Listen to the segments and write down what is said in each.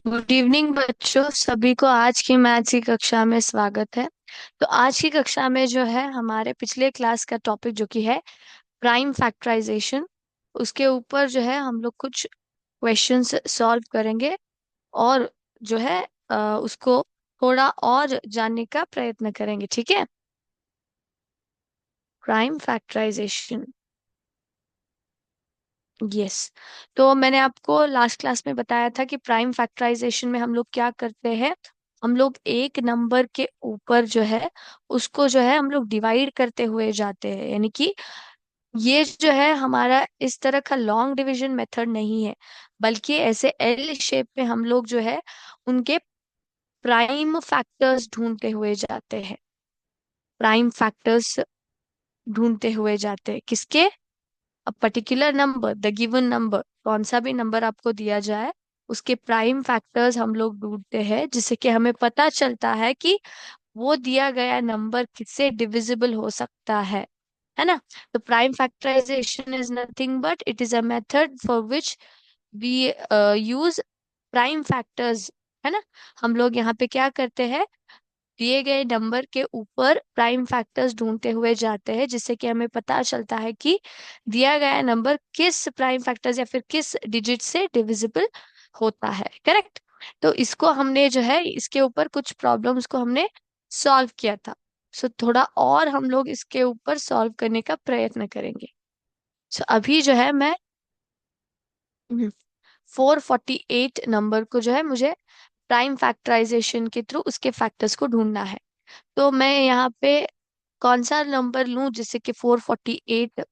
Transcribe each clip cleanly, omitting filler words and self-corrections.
Good evening बच्चों, सभी को आज की मैथ्स की कक्षा में स्वागत है। तो आज की कक्षा में जो है हमारे पिछले क्लास का टॉपिक जो कि है प्राइम फैक्टराइजेशन, उसके ऊपर जो है हम लोग कुछ क्वेश्चंस सॉल्व करेंगे और जो है उसको थोड़ा और जानने का प्रयत्न करेंगे। ठीक है, प्राइम फैक्टराइजेशन। यस, तो मैंने आपको लास्ट क्लास में बताया था कि प्राइम फैक्टराइजेशन में हम लोग क्या करते हैं। हम लोग एक नंबर के ऊपर जो है उसको जो है हम लोग डिवाइड करते हुए जाते हैं, यानी कि ये जो है हमारा इस तरह का लॉन्ग डिवीजन मेथड नहीं है, बल्कि ऐसे एल शेप में हम लोग जो है उनके प्राइम फैक्टर्स ढूंढते हुए जाते हैं। प्राइम फैक्टर्स ढूंढते हुए जाते हैं किसके? A particular number, the given number, कौन सा भी नंबर आपको दिया जाए उसके प्राइम फैक्टर्स हम लोग ढूंढते हैं, जिससे कि हमें पता चलता है कि वो दिया गया नंबर किससे डिविजिबल हो सकता है ना। तो prime factorization is nothing but it is a method for which we use prime factors, है ना। हम लोग यहाँ पे क्या करते हैं, दिए गए नंबर के ऊपर प्राइम फैक्टर्स ढूंढते हुए जाते हैं, जिससे कि हमें पता चलता है कि दिया गया नंबर किस प्राइम फैक्टर्स या फिर किस डिजिट से डिविजिबल होता है। करेक्ट। तो इसको हमने जो है इसके ऊपर कुछ प्रॉब्लम्स को हमने सॉल्व किया था। सो थोड़ा और हम लोग इसके ऊपर सॉल्व करने का प्रयत्न करेंगे। सो अभी जो है मैं 448 नंबर को जो है मुझे प्राइम फैक्टराइजेशन के थ्रू उसके फैक्टर्स को ढूंढना है। तो मैं यहाँ पे कौन सा नंबर लूं जिससे कि 448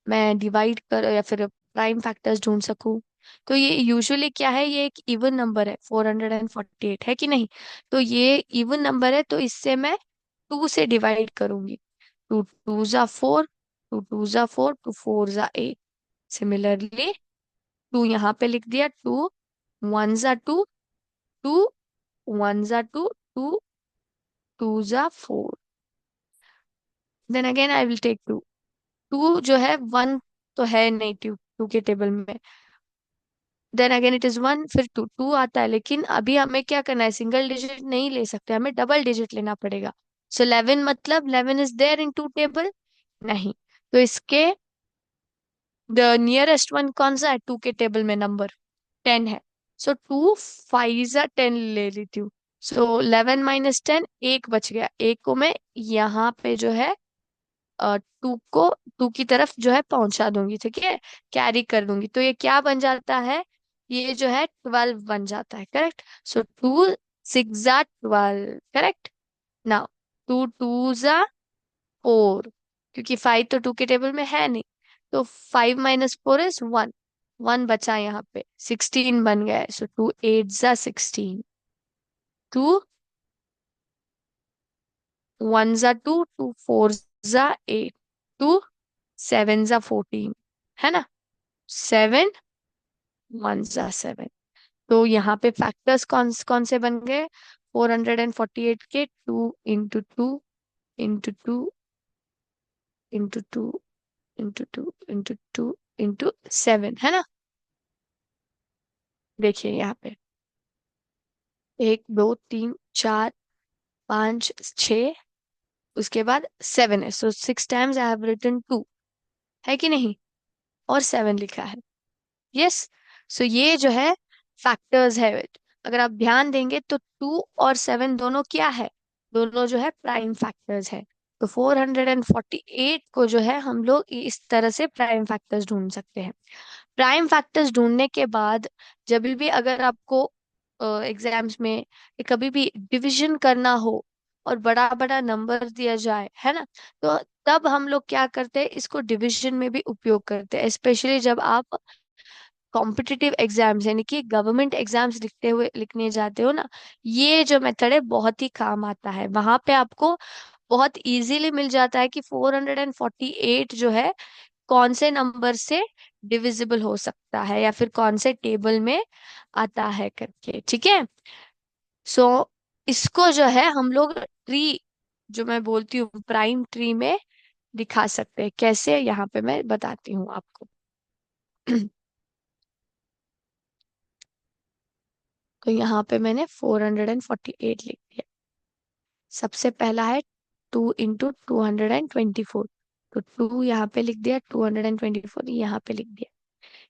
मैं डिवाइड कर या फिर प्राइम फैक्टर्स ढूंढ सकूं। तो ये यूजुअली क्या है, ये एक इवन नंबर है, 448 है कि नहीं। तो ये इवन नंबर है, तो इससे मैं 2 से डिवाइड करूंगी। टू टू जा फोर, टू टू जा फोर, टू फोर जा 8। सिमिलरली टू यहाँ पे लिख दिया, टू वन जा टू, टू वन जा टू, टू टू जा four, then again I will take two. Two जो है वन तो है नहीं टू टू के टेबल में, then again it is one, फिर टू टू आता है, लेकिन अभी हमें क्या करना है, सिंगल डिजिट नहीं ले सकते, हमें डबल डिजिट लेना पड़ेगा। सो 11 मतलब 11 is there in two table नहीं। तो इसके द नियरेस्ट वन कौन सा है टू के टेबल में, नंबर 10 है। सो टू फाइव जा 10 ले लेती हूँ। सो 11 - 10, एक बच गया, एक को मैं यहाँ पे जो है टू को टू की तरफ जो है पहुंचा दूंगी, ठीक है, कैरी कर दूंगी। तो ये क्या बन जाता है, ये जो है 12 बन जाता है। करेक्ट। सो टू सिक्स जा 12, करेक्ट। नाउ टू टू जा 4, क्योंकि 5 तो टू के टेबल में है नहीं। तो 5 - 4 इज 1, 1 बचा यहाँ पे, 16 बन गया है। सो टू एट जा 16, टू वन जा टू, टू फोर जा 8, टू सेवन जा 14, है ना। 7 वन जा 7। तो यहाँ पे फैक्टर्स कौन कौन से बन गए, 448 के 2 into 2 into 2 into 2 into 2 into 7, है ना। देखिए यहाँ पे 1 2 3 4 5 6, उसके बाद 7 है। सो 6 टाइम्स आई हैव रिटन 2, है कि नहीं, और 7 लिखा है। यस। सो ये जो है फैक्टर्स है। अगर आप ध्यान देंगे तो 2 और 7 दोनों क्या है, दोनों जो है प्राइम फैक्टर्स है। तो 448 को जो है हम लोग इस तरह से प्राइम फैक्टर्स ढूंढ सकते हैं। प्राइम फैक्टर्स ढूंढने के बाद जब भी अगर आपको एग्जाम्स में कभी भी डिवीजन करना हो और बड़ा बड़ा नंबर दिया जाए, है ना, तो तब हम लोग क्या करते हैं, इसको डिवीजन में भी उपयोग करते हैं, स्पेशली जब आप कॉम्पिटिटिव एग्जाम्स यानी कि गवर्नमेंट एग्जाम्स लिखने जाते हो ना। ये जो मेथड है बहुत ही काम आता है, वहां पे आपको बहुत इजीली मिल जाता है कि 448 जो है कौन से नंबर से डिविजिबल हो सकता है या फिर कौन से टेबल में आता है करके। ठीक है। सो इसको जो है हम लोग ट्री, जो मैं बोलती हूँ प्राइम ट्री में दिखा सकते हैं। कैसे, यहाँ पे मैं बताती हूँ आपको। तो यहाँ पे मैंने 448 लिख दिया। सबसे पहला है 2 × 224, तो 2 यहाँ पे लिख दिया, 224 यहाँ पे लिख दिया।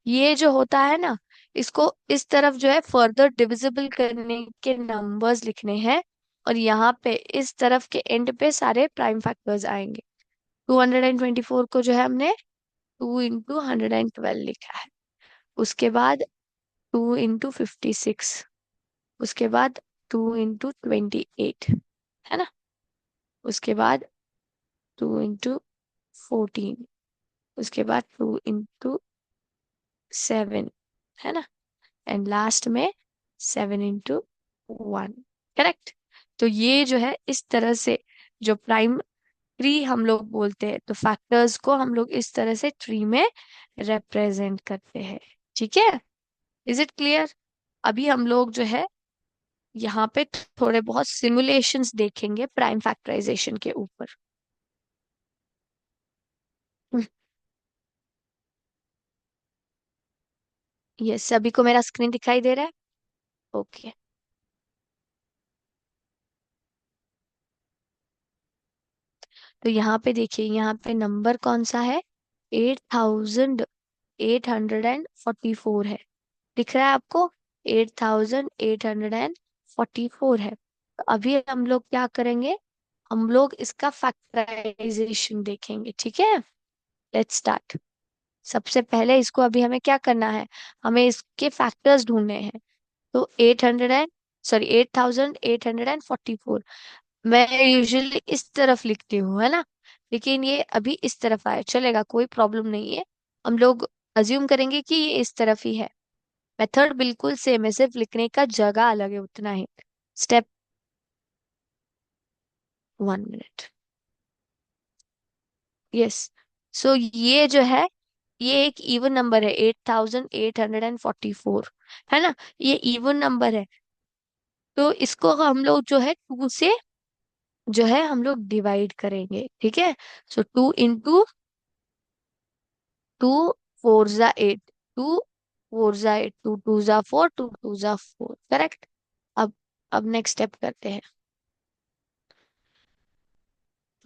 ये जो होता है ना, इसको इस तरफ जो है फर्दर डिविजिबल करने के नंबर्स लिखने हैं, और यहाँ पे इस तरफ के एंड पे सारे प्राइम फैक्टर्स आएंगे। 224 को जो है हमने 2 × 112 लिखा है। उसके बाद 2 × 56, उसके बाद 2 × 28, है ना। उसके बाद 2 × 14, उसके बाद 2 × 7, है ना। एंड लास्ट में 7 × 1। करेक्ट। तो ये जो है इस तरह से, जो प्राइम ट्री हम लोग बोलते हैं, तो फैक्टर्स को हम लोग इस तरह से ट्री में रिप्रेजेंट करते हैं। ठीक है, इज इट क्लियर। अभी हम लोग जो है यहाँ पे थोड़े बहुत सिमुलेशंस देखेंगे प्राइम फैक्टराइजेशन के ऊपर। ये सभी को मेरा स्क्रीन दिखाई दे रहा है? ओके। तो यहाँ पे देखिए, यहाँ पे नंबर कौन सा है? 8844 है। दिख रहा है आपको? 8844 है। तो अभी हम लोग क्या करेंगे, हम लोग इसका फैक्टराइजेशन देखेंगे। ठीक है, लेट्स स्टार्ट। सबसे पहले इसको अभी हमें क्या करना है, हमें इसके फैक्टर्स ढूंढने हैं। तो 8844, मैं यूजुअली इस तरफ लिखती हूँ, है ना, लेकिन ये अभी इस तरफ आया, चलेगा, कोई प्रॉब्लम नहीं है। हम लोग अज्यूम करेंगे कि ये इस तरफ ही है। मेथड बिल्कुल सेम है, सिर्फ लिखने का जगह अलग है, उतना ही। Step 1 minute. यस। सो ये जो है, ये एक इवन नंबर है, 8844, है ना। ये इवन नंबर है, तो इसको हम लोग जो है 2 से जो है हम लोग डिवाइड करेंगे। ठीक है। सो 2 × 2 4 × 8, 2 4 × 8, 2 2 × 4, 2 2 × 4, करेक्ट। अब अब नेक्स्ट स्टेप करते हैं।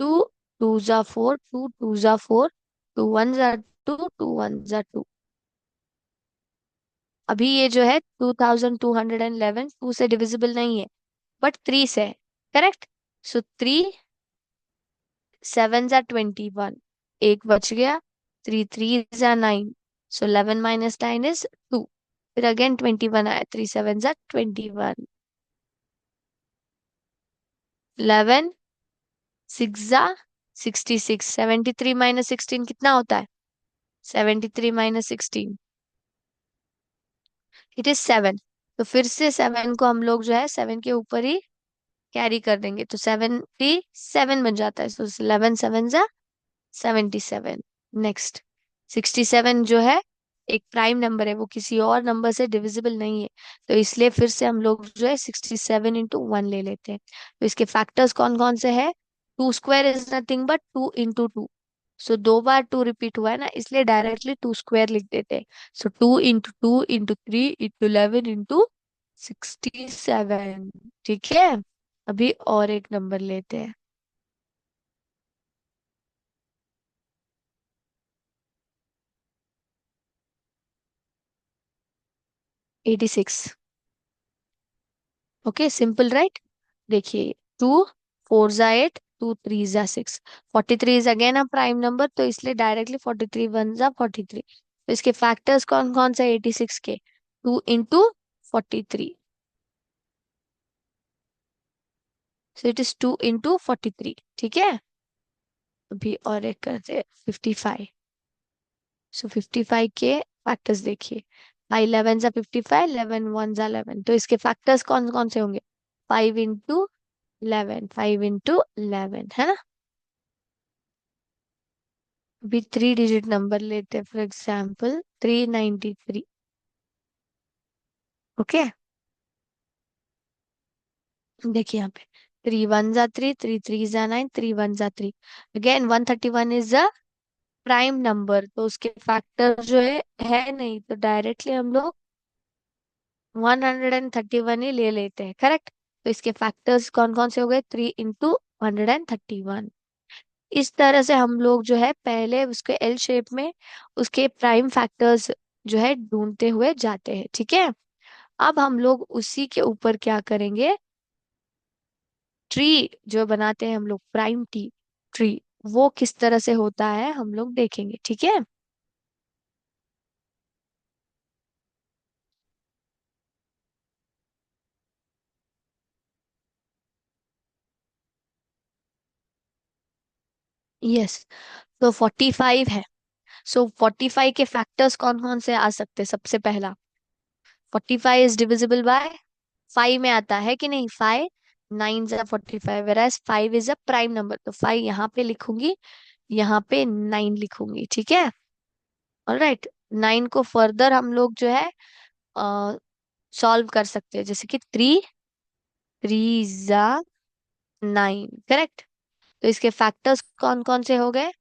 2 2 × 4, 2 2 × 4, 2 1 × 2, 2 1 × 2। अभी ये जो है 2211 2 से डिविजिबल नहीं है, बट 3 से है। करेक्ट। सो 3 7 × 21, एक बच गया। 3 3 × 9, सो 11 - 9 इज 2। फिर अगेन 21 आया, 3 7 × 21, 11 6 × 66, 73 - 16 कितना होता है? 73 - 16, इट इज 7। तो फिर से 7 को हम लोग जो है 7 के ऊपर ही कैरी कर देंगे, तो 77 बन जाता है। तो 11 7 × 77। नेक्स्ट, 67 जो है एक प्राइम नंबर है, वो किसी और नंबर से डिविजिबल नहीं है, तो इसलिए फिर से हम लोग जो है 67 × 1 ले लेते हैं। तो इसके फैक्टर्स कौन कौन से हैं? 2 square is nothing but 2 × 2। So 2 bar 2 repeat हुआ है ना, इसलिए डायरेक्टली 2 स्क्वायर लिख देते हैं। सो 2 × 2 × 3 × 11 × 67। ठीक है। अभी और एक नंबर लेते हैं। 86। Okay, simple right. देखिए, 2 4 × 8, 2 3 × 6, 43 is again a prime number, तो इसलिए डायरेक्टली 43 × 1 = 43। तो इसके फैक्टर्स कौन कौन से 86 के? 2 × 43, सो इट इज 2 × 43। ठीक है। अभी और एक करते हैं, 55। सो 55 के फैक्टर्स देखिए, 5 11 × 55, 11 1 × 11, तो इसके फैक्टर्स कौन कौन से होंगे? 5 × 11, 5 × 11, है ना। अभी 3 डिजिट नंबर लेते हैं, फॉर एग्जाम्पल 393। ओके, देखिए यहाँ पे 3 1 × 3, 3 3 × 9, 3 1 × 3। Again 131 is a prime number, तो उसके फैक्टर जो है नहीं, तो डायरेक्टली हम लोग 131 ही ले लेते हैं, करेक्ट। तो इसके फैक्टर्स कौन कौन से हो गए, 3 × 131। इस तरह से हम लोग जो है पहले उसके एल शेप में उसके प्राइम फैक्टर्स जो है ढूंढते हुए जाते हैं, ठीक है। अब हम लोग उसी के ऊपर क्या करेंगे, ट्री जो बनाते हैं हम लोग, प्राइम टी ट्री, वो किस तरह से होता है हम लोग देखेंगे, ठीक है। यस, तो 45 है। सो 45 के फैक्टर्स कौन कौन से आ सकते हैं, सबसे पहला 45 इज डिविजिबल बाय 5 में आता है कि नहीं, 5 9 × 45, वेराज 5 इज अ प्राइम नंबर, तो 5 यहाँ पे लिखूंगी, यहाँ पे 9 लिखूंगी, ठीक है। ऑलराइट, 9 को फर्दर हम लोग जो है सॉल्व कर सकते हैं, जैसे कि 3 3 9, करेक्ट। तो इसके फैक्टर्स कौन कौन से हो गए,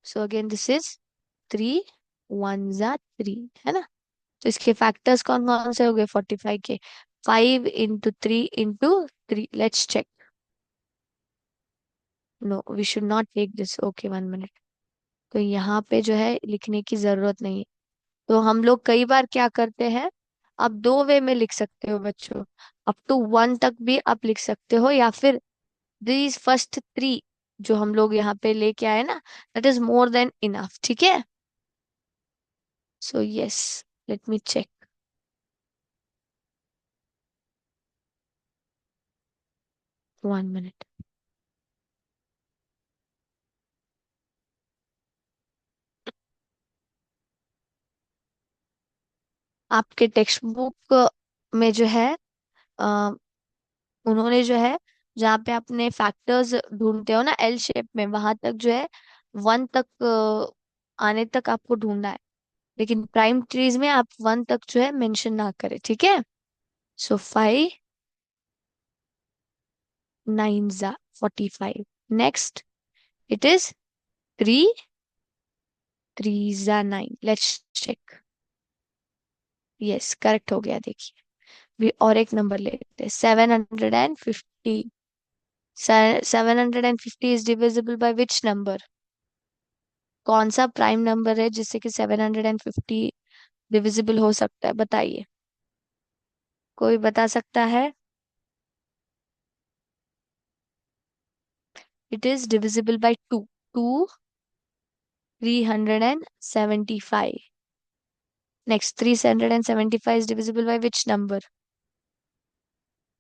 सो अगेन दिस इज 3 1 3, है ना। तो इसके फैक्टर्स कौन कौन से हो गए 45 के, 5 × 3 × 3, let's check. No, we should not take this, okay 1 minute. तो यहाँ पे जो है लिखने की जरूरत नहीं है। तो हम लोग कई बार क्या करते हैं, आप दो वे में लिख सकते हो बच्चों, अप टू 1 तक भी आप लिख सकते हो, या फिर दीज फर्स्ट 3 जो हम लोग यहाँ पे लेके आए ना, that is more than enough, ठीक है। So yes, let me check. 1 minute. आपके टेक्स्ट बुक में जो है अ, उन्होंने जो है, जहाँ पे आपने फैक्टर्स ढूंढते हो ना एल शेप में, वहां तक जो है 1 तक आने तक आपको ढूंढना है। लेकिन प्राइम ट्रीज में आप 1 तक जो है मेंशन ना करें, ठीक है। So 5 9 × 45, next it is 3 3 9, let's check. Yes, correct हो गया, देखिए। भी और एक नंबर लेते हैं, 750। 750 is divisible by which number, कौन सा प्राइम नंबर है जिससे कि 750 डिविजिबल हो सकता है, बताइए। कोई बता सकता है। It is divisible by 2, 375। Next, 375 is divisible by which number,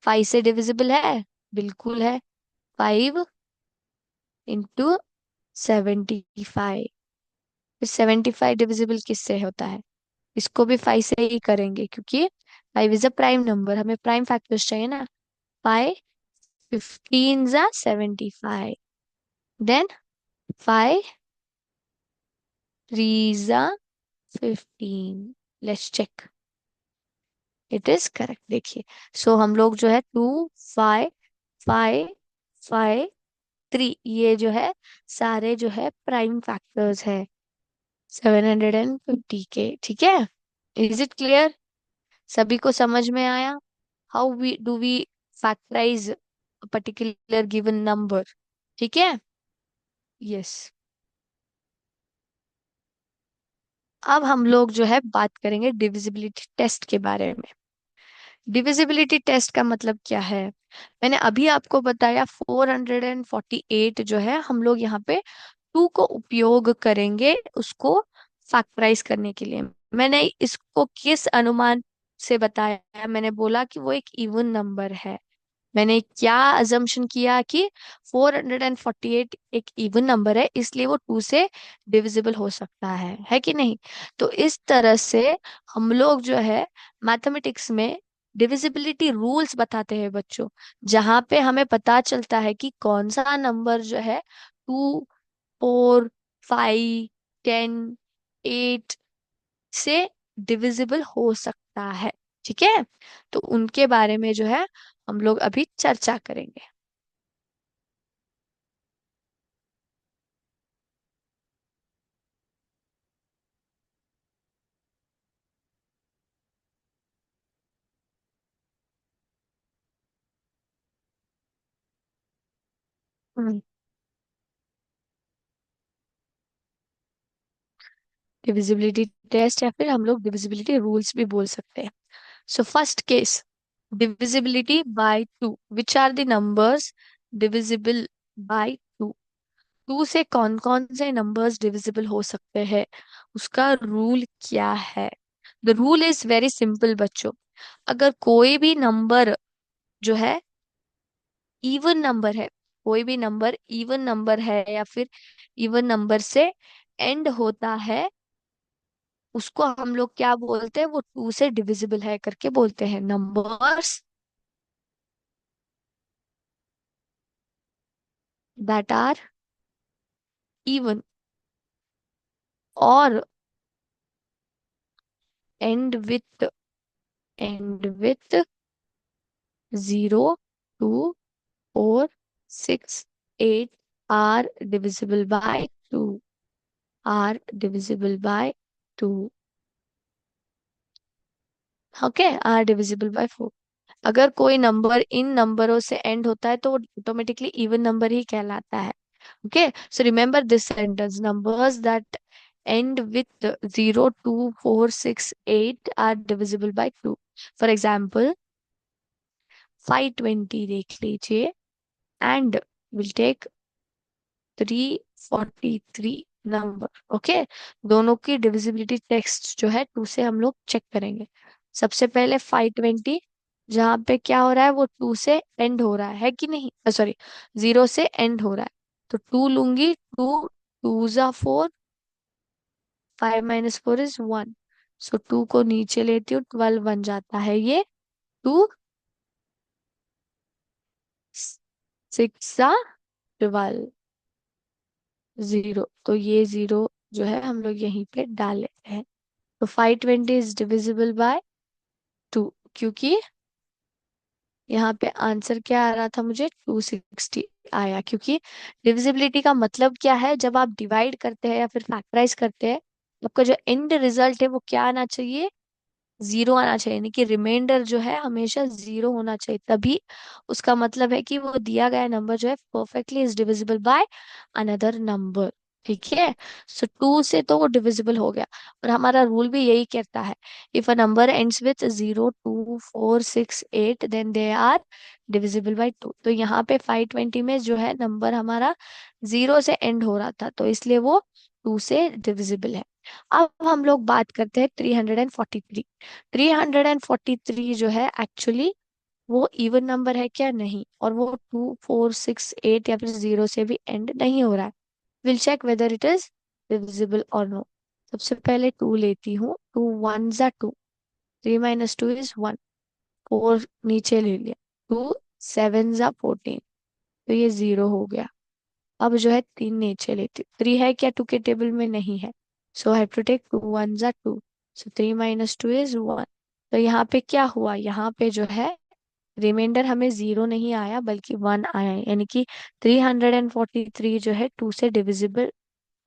5 से डिविजिबल है, बिल्कुल है। 5 × 75, 75 डिविजिबल किससे होता है, इसको भी 5 से ही करेंगे, क्योंकि 5 इज अ प्राइम नंबर, हमें प्राइम फैक्टर्स चाहिए ना। 5 15 × 75, then 5 3 × 15, let's check. It is correct, देखिए। सो हम लोग जो है 2 5 5 5 3, ये जो है सारे जो है प्राइम फैक्टर्स है 750 के, ठीक है। इज इट क्लियर, सभी को समझ में आया, how we do we factorize particular given number, ठीक है। यस, अब हम लोग जो है बात करेंगे डिविजिबिलिटी टेस्ट के बारे में। डिविजिबिलिटी टेस्ट का मतलब क्या है, मैंने अभी आपको बताया 448 जो है हम लोग यहाँ पे 2 को उपयोग करेंगे उसको फैक्टराइज करने के लिए। मैंने इसको किस अनुमान से बताया, मैंने बोला कि वो एक इवन नंबर है। मैंने क्या अजम्पशन किया कि 448 एक इवन नंबर है, इसलिए वो 2 से डिविजिबल हो सकता है कि नहीं। तो इस तरह से हम लोग जो है मैथमेटिक्स में डिविजिबिलिटी रूल्स बताते हैं बच्चों, जहां पे हमें पता चलता है कि कौन सा नंबर जो है 2 4 5 10 8 से डिविजिबल हो सकता है, ठीक है। तो उनके बारे में जो है हम लोग अभी चर्चा करेंगे। डिविजिबिलिटी टेस्ट या फिर हम लोग डिविजिबिलिटी रूल्स भी बोल सकते हैं. So first case, divisibility by 2. Which are the numbers divisible by 2? 2 से कौन कौन से नंबर्स डिविजिबल हो सकते हैं, उसका रूल क्या है? The rule is very simple बच्चों. अगर कोई भी नंबर जो है इवन नंबर है, कोई भी नंबर इवन नंबर है या फिर इवन नंबर से एंड होता है, उसको हम लोग क्या बोलते हैं, वो 2 से डिविजिबल है करके बोलते हैं. नंबर्स दैट आर इवन और end with end with 0, 2, 4, 6, 8 are divisible by 2, are divisible by 2. Okay, are divisible by 4. अगर कोई नंबर इन नंबरों से एंड होता है तो वो ऑटोमेटिकली इवन नंबर ही कहलाता है. Okay, so remember this sentence, numbers that end with 0, 2, 4, 6, 8 are divisible by 2. For example, 520 देख लीजिए, and will take 343 number. Okay, दोनों की डिविजिबिलिटी टेक्स्ट जो है 2 से हम लोग चेक करेंगे. सबसे पहले 520, जहाँ पे क्या हो रहा है, वो 2 से एंड हो रहा है कि नहीं, सॉरी, 0 से एंड हो रहा है. तो 2 लूंगी, 2 2 जा 4, 5 माइनस 4 इज 1. सो 2 को नीचे लेती हूँ, 12 बन जाता है ये. 2 6 जा 12, 0. तो ये 0 जो है हम लोग यहीं पे डाल लेते हैं. तो 520 इज डिविजिबल बाय 2, क्योंकि यहाँ पे आंसर क्या आ रहा था, मुझे 260 आया. क्योंकि डिविजिबिलिटी का मतलब क्या है, जब आप डिवाइड करते हैं या फिर फैक्टराइज करते हैं, आपका जो एंड रिजल्ट है वो क्या आना चाहिए, 0 आना चाहिए. यानी कि रिमाइंडर जो है हमेशा 0 होना चाहिए, तभी उसका मतलब है कि वो दिया गया नंबर जो है perfectly is divisible by another number. ठीक है, सो 2 से तो वो डिविजिबल हो गया. और हमारा रूल भी यही कहता है, if a number ends with 0, 2, 4, 6, 8 then they are divisible by 2. तो यहाँ पे 520 में जो है नंबर हमारा 0 से एंड हो रहा था, तो इसलिए वो 2 से डिविजिबल है. अब हम लोग बात करते हैं 343. 343 जो है एक्चुअली वो इवन नंबर है क्या, नहीं, और वो 2, 4, 6, 8 या फिर 0 से भी एंड नहीं हो रहा है. Will check whether it is divisible और नो. सबसे पहले 2 लेती हूँ, 2 1 जा 2, 3 माइनस 2 इज 1, 4 नीचे ले लिया, 2 7 जा 14, तो ये 0 हो गया. अब जो है 3 नीचे लेती हूँ, 3 है क्या 2 के टेबल में, नहीं है. सो हैव टू टेक 2 1 जा 2, सो 3 माइनस 2 इज 1. तो यहाँ पे क्या हुआ, यहाँ पे जो है रिमाइंडर हमें 0 नहीं आया बल्कि 1 आया है. यानी कि 343 जो है 2 से डिविजिबल,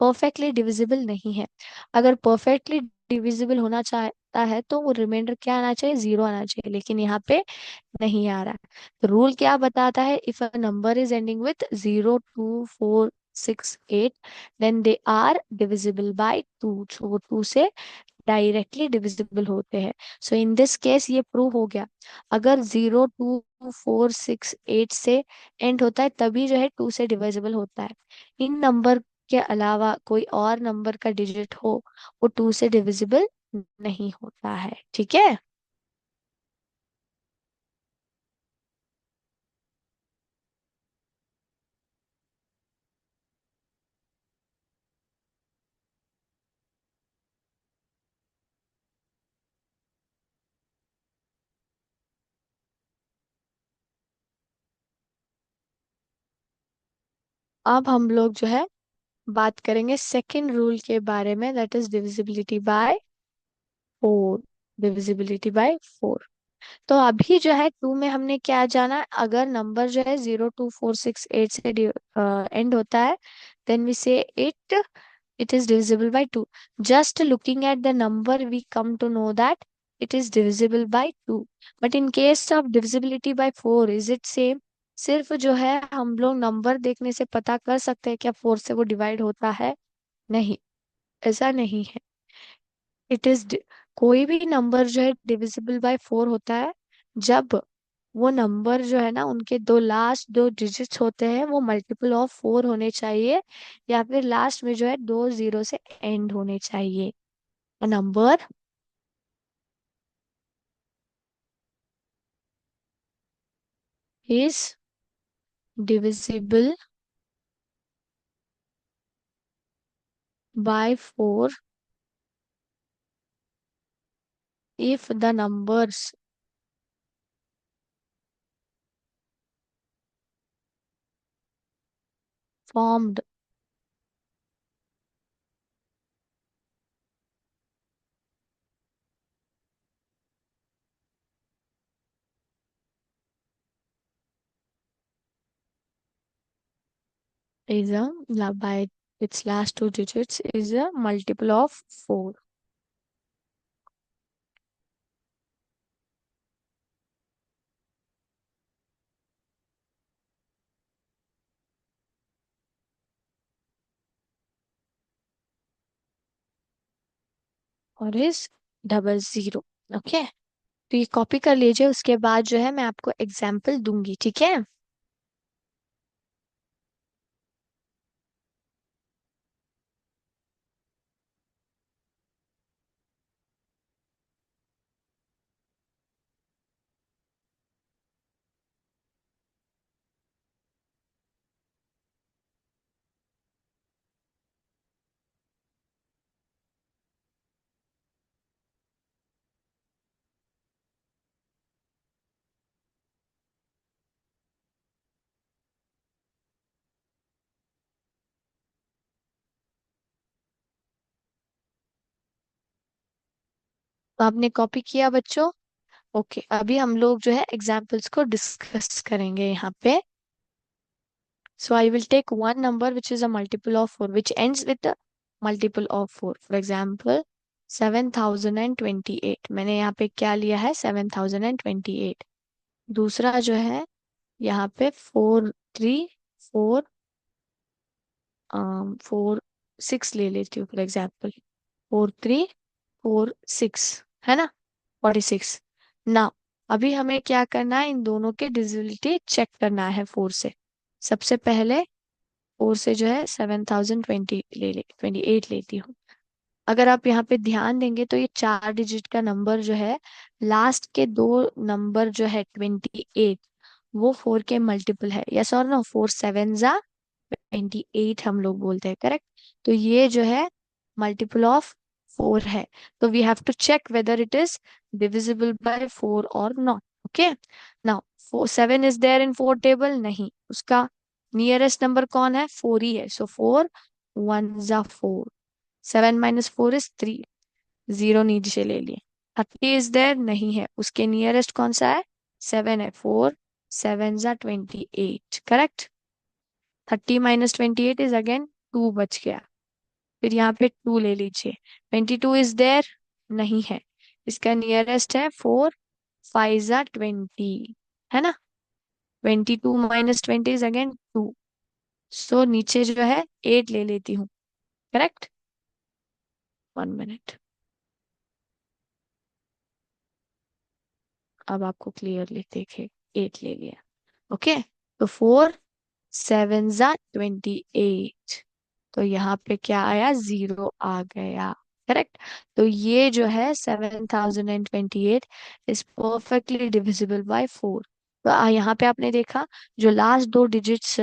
परफेक्टली डिविजिबल नहीं है. अगर परफेक्टली डिविजिबल होना चाहता है तो वो रिमाइंडर क्या आना चाहिए, 0 आना चाहिए, लेकिन यहाँ पे नहीं आ रहा है. तो रूल क्या बताता है, if a number is ending with 0, 2, 4, 6, 8 then they are divisible by 2. So वो 2 से डायरेक्टली डिविजिबल होते हैं. सो इन दिस केस ये प्रूव हो गया, अगर 0, 2, 4, 6, 8 से एंड होता है तभी जो है 2 से डिविजिबल होता है. इन नंबर के अलावा कोई और नंबर का डिजिट हो, वो 2 से डिविजिबल नहीं होता है. ठीक है, अब हम लोग जो है बात करेंगे सेकंड रूल के बारे में, that is divisibility bye 4. Divisibility bye 4. तो अभी जो है 2 में हमने क्या जाना, अगर नंबर जो है 0, 2, 4, 6, 8 से एंड होता है, देन वी से it is divisible by 2. Just looking at the number we come to know that it is divisible by 2. But in case of divisibility by 4, is it same? सिर्फ जो है हम लोग नंबर देखने से पता कर सकते हैं क्या फोर से वो डिवाइड होता है? नहीं, ऐसा नहीं है। इट इज, कोई भी नंबर जो है डिविजिबल बाय फोर होता है जब वो नंबर जो है ना, उनके दो लास्ट दो डिजिट्स होते हैं वो मल्टीपल ऑफ फोर होने चाहिए, या फिर लास्ट में जो है दो जीरो से एंड होने चाहिए। Number is divisible by 4 if the numbers formed is by its last two digits is a multiple of 4। और इज डबल जीरो। ओके, तो ये कॉपी कर लीजिए, उसके बाद जो है मैं आपको एग्जाम्पल दूंगी, ठीक है? तो आपने कॉपी किया बच्चों? ओके, अभी हम लोग जो है एग्जाम्पल्स को डिस्कस करेंगे यहाँ पे। So I will take one number which is a multiple of 4, which ends with a multiple of 4. For example, 7028। मैंने यहाँ पे क्या लिया है? 7028। दूसरा जो है यहाँ पे 4 3 4 4 6 ले लेती हूँ, फॉर एग्जाम्पल 43 4 6, है ना? 46। ना, अभी हमें क्या करना है, इन दोनों के डिविजिबिलिटी चेक करना है फोर से। सबसे पहले फोर से जो है 7028 लेती हूँ। अगर आप यहाँ पे ध्यान देंगे तो ये चार डिजिट का नंबर जो है, लास्ट के दो नंबर जो है 28, वो फोर के मल्टीपल है। यस और नो? 4 7 जा 28 हम लोग बोलते हैं, करेक्ट? तो ये जो है मल्टीपल ऑफ फोर है। तो we have to check whether it is divisible by four और not. Okay, now 7 is there in four table? नहीं, उसका नियरेस्ट नंबर कौन है? फोर ही है। सो 4 1 जा 4, 7 - 4 इज 3, जीरो नीचे ले लिए। 30 इज देयर? नहीं है, उसके नियरेस्ट कौन सा है? 7 है। 4 7 जा 28, करेक्ट? 30 - 28 इज अगेन 2 बच गया। फिर यहाँ पे 2 ले लीजिए। 22 इज देयर? नहीं है, इसका नियरेस्ट है 4 5 जा 20, है ना? 22 - 20 इज अगेन 2। सो नीचे जो है 8 ले लेती हूँ, करेक्ट? 1 मिनट, अब आपको क्लियरली देखे, 8 ले लिया। ओके, तो 4 7 जा 28, तो यहाँ पे क्या आया? जीरो आ गया, करेक्ट? तो ये जो है 7028 is perfectly divisible by four. तो यहाँ पे आपने देखा, जो लास्ट दो डिजिट्स,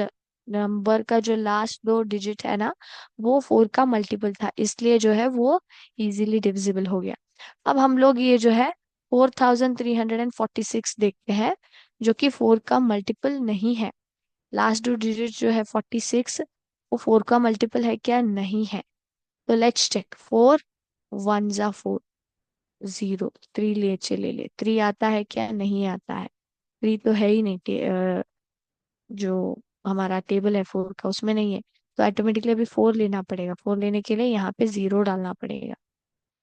नंबर का जो लास्ट दो डिजिट है ना, वो फोर का मल्टीपल था, इसलिए जो है वो इजीली डिविजिबल हो गया। अब हम लोग ये जो है 4346 देखते हैं, जो कि फोर का मल्टीपल नहीं है। लास्ट दो डिजिट जो है 46, वो फोर का मल्टीपल है क्या? नहीं है। तो लेट्स चेक। 4 1 जा 4, जीरो। 3 ले चले ले, 3 आता है क्या? नहीं आता है। 3 तो है ही नहीं, जो हमारा टेबल है फोर का उसमें नहीं है। तो ऑटोमेटिकली अभी 4 लेना पड़ेगा। 4 लेने के लिए यहाँ पे जीरो डालना पड़ेगा।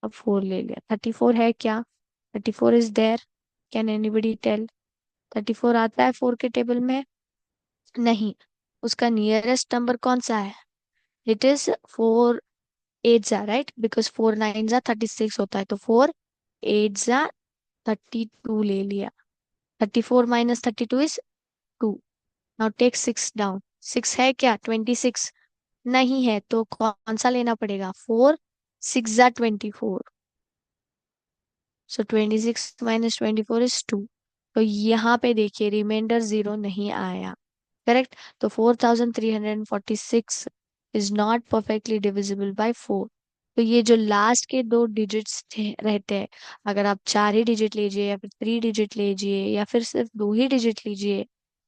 अब 4 ले लिया। 34 है क्या? 34 is there? Can anybody tell? 34 आता है फोर के टेबल में? नहीं, उसका नियरेस्ट नंबर कौन सा है? इट इज 4 8 जा, राइट, बिकॉज 4 9 जा 36 होता है, तो 4 8 जा 32 ले लिया। 34 - 32 इज 2। Now take 6 down. 6 है क्या? 26 नहीं है, तो कौन सा लेना पड़ेगा? 4 6 जा 24। सो 26 - 24 इज 2। तो यहाँ पे देखिए रिमाइंडर जीरो नहीं आया। करेक्ट। तो 4346 is not perfectly divisible by 4। तो ये जो लास्ट के दो डिजिट्स रहते हैं, अगर आप 4 ही डिजिट लीजिए या फिर 3 डिजिट लीजिए या फिर सिर्फ 2 ही डिजिट लीजिए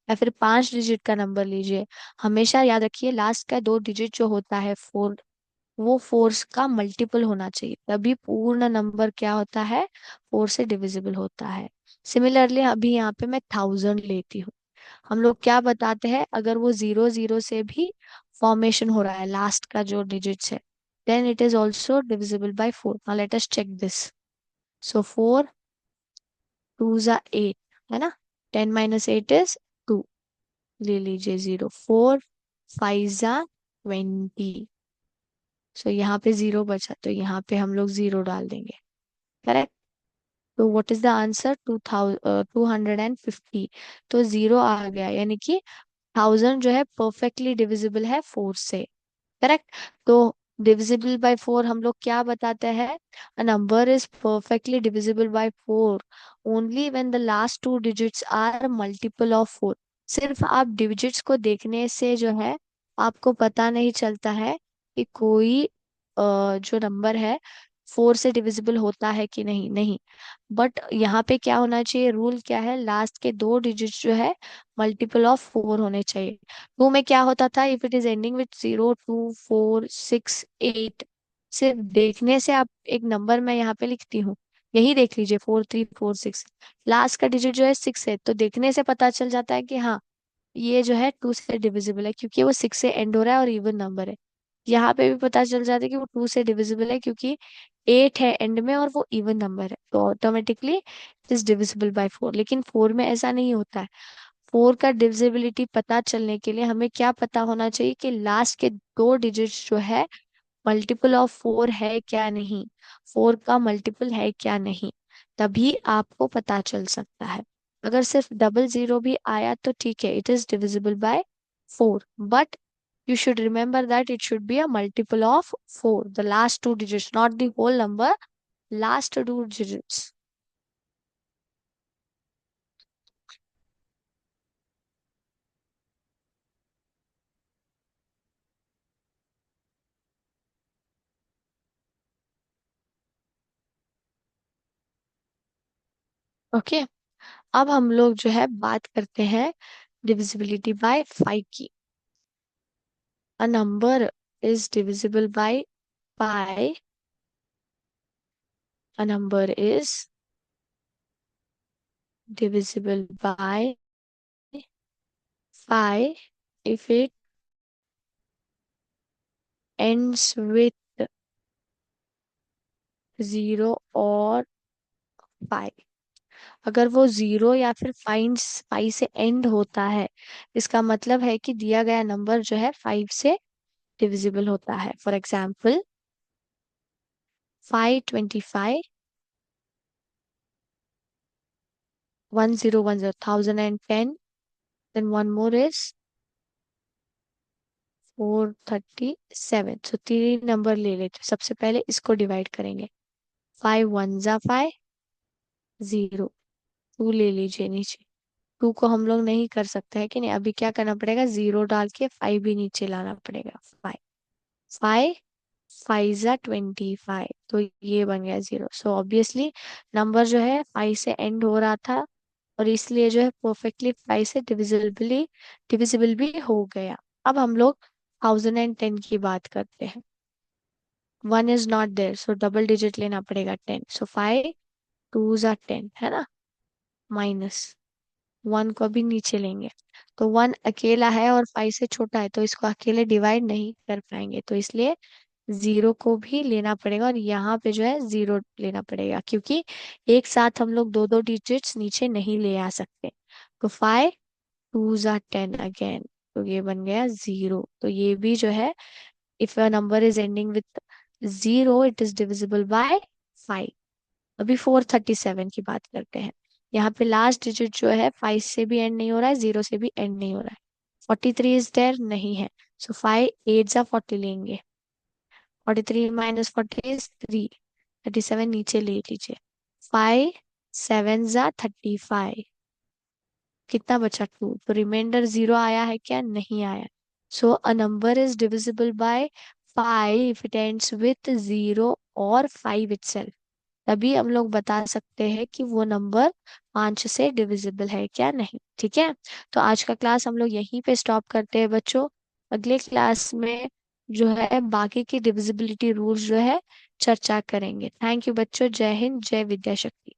या फिर 5 डिजिट का नंबर लीजिए, हमेशा याद रखिए लास्ट का 2 डिजिट जो होता है 4, वो फोर्स का मल्टीपल होना चाहिए, तभी पूर्ण नंबर क्या होता है? 4 से डिविजिबल होता है। सिमिलरली अभी यहाँ पे मैं 1000 लेती हूँ। हम लोग क्या बताते हैं? अगर वो 0 0 से भी फॉर्मेशन हो रहा है लास्ट का जो डिजिट्स है, then it is also divisible by 4। Now let us check this. So 4 2 जा 8, है ना? 10 - 8 इज 2। ले लीजिए 0। 4 5 जा 20। सो यहाँ पे 0 बचा, तो यहाँ पे हम लोग 0 डाल देंगे। करेक्ट। तो व्हाट इज द आंसर? 250। तो 0 आ गया, यानी कि 1000 जो है परफेक्टली डिविजिबल है 4 से। करेक्ट। तो डिविजिबल बाय 4 हम लोग क्या बताते हैं? A number is perfectly divisible by 4 only when the last 2 digits are multiple of 4। सिर्फ आप डिजिट्स को देखने से जो है आपको पता नहीं चलता है कि कोई जो नंबर है 4 से डिविजिबल होता है कि नहीं। नहीं, बट यहाँ पे क्या होना चाहिए? रूल क्या है? लास्ट के 2 डिजिट्स जो है मल्टीपल ऑफ 4 होने चाहिए। टू में क्या होता था? If it is ending with 0 2 4 6 8, सिर्फ देखने से आप एक नंबर मैं यहाँ पे लिखती हूँ, यही देख लीजिए 4346, लास्ट का डिजिट जो है 6 है, तो देखने से पता चल जाता है कि हाँ ये जो है 2 से डिविजिबल है क्योंकि वो 6 से एंड हो रहा है और इवन नंबर है। यहाँ पे भी पता चल जाता है कि वो 2 से डिविजिबल है क्योंकि 8 है एंड में और वो इवन नंबर है, तो automatically it is divisible by 4। लेकिन 4 में ऐसा नहीं होता है। 4 का डिविजिबिलिटी पता चलने के लिए हमें क्या पता होना चाहिए? कि लास्ट के 2 डिजिट्स जो है मल्टीपल ऑफ 4 है क्या नहीं, 4 का मल्टीपल है क्या नहीं, तभी आपको पता चल सकता है। अगर सिर्फ डबल जीरो भी आया तो ठीक है, it is divisible by 4, but you should remember that it should be a multiple of 4, the last 2 digits, not the whole number, last 2 digits. Okay. अब हम लोग जो है बात करते हैं डिविजिबिलिटी बाय 5 की। A number is divisible by pi. A number is divisible by pi if it ends with 0 और pi। अगर वो 0 या फिर फाइंड पाई से एंड होता है, इसका मतलब है कि दिया गया नंबर जो है 5 से डिविजिबल होता है। For example 525 1010 1010, then one more is 437। सो तीन नंबर ले लेते हैं। सबसे पहले इसको डिवाइड करेंगे। 5 1 जा 5, 0। 2 ले लीजिए नीचे। 2 को हम लोग नहीं कर सकते हैं कि नहीं, अभी क्या करना पड़ेगा? 0 डाल के 5 भी नीचे लाना पड़ेगा। 5 5 5 जा 25, तो ये बन गया 0। सो ऑब्वियसली नंबर जो है 5 से एंड हो रहा था और इसलिए जो है परफेक्टली 5 से डिविजिबल भी हो गया। अब हम लोग 1010 की बात करते हैं। 1 is not there, so double digit लेना पड़ेगा 10। सो 5 2 जा 10, है ना? माइनस 1 को भी नीचे लेंगे, तो 1 अकेला है और 5 से छोटा है, तो इसको अकेले डिवाइड नहीं कर पाएंगे, तो इसलिए 0 को भी लेना पड़ेगा और यहाँ पे जो है 0 लेना पड़ेगा, क्योंकि एक साथ हम लोग दो दो डिजिट्स नीचे नहीं ले आ सकते। तो 5 2 जा 10 अगेन। तो ये बन गया 0। तो ये भी जो है, if a number is ending with 0 it is divisible by 5। अभी 437 की बात करते हैं। यहाँ पे लास्ट डिजिट जो है 5 से भी एंड नहीं हो रहा है, 0 से भी एंड नहीं हो रहा है। 43 इज देयर नहीं है। सो 5 8 जा 40 लेंगे। 43 माइनस 40 इज 3। 37 नीचे ले लीजिए। 5 7 जा 35। कितना बचा? 2। तो रिमाइंडर 0 आया है क्या? नहीं आया। So a number is divisible by 5 if it ends with 0 और 5 itself। तभी हम लोग बता सकते हैं कि वो नंबर 5 से डिविजिबल है क्या नहीं। ठीक है। तो आज का क्लास हम लोग यहीं पे स्टॉप करते हैं बच्चों। अगले क्लास में जो है बाकी की डिविजिबिलिटी रूल्स जो है चर्चा करेंगे। थैंक यू बच्चों। जय हिंद, जय विद्या शक्ति।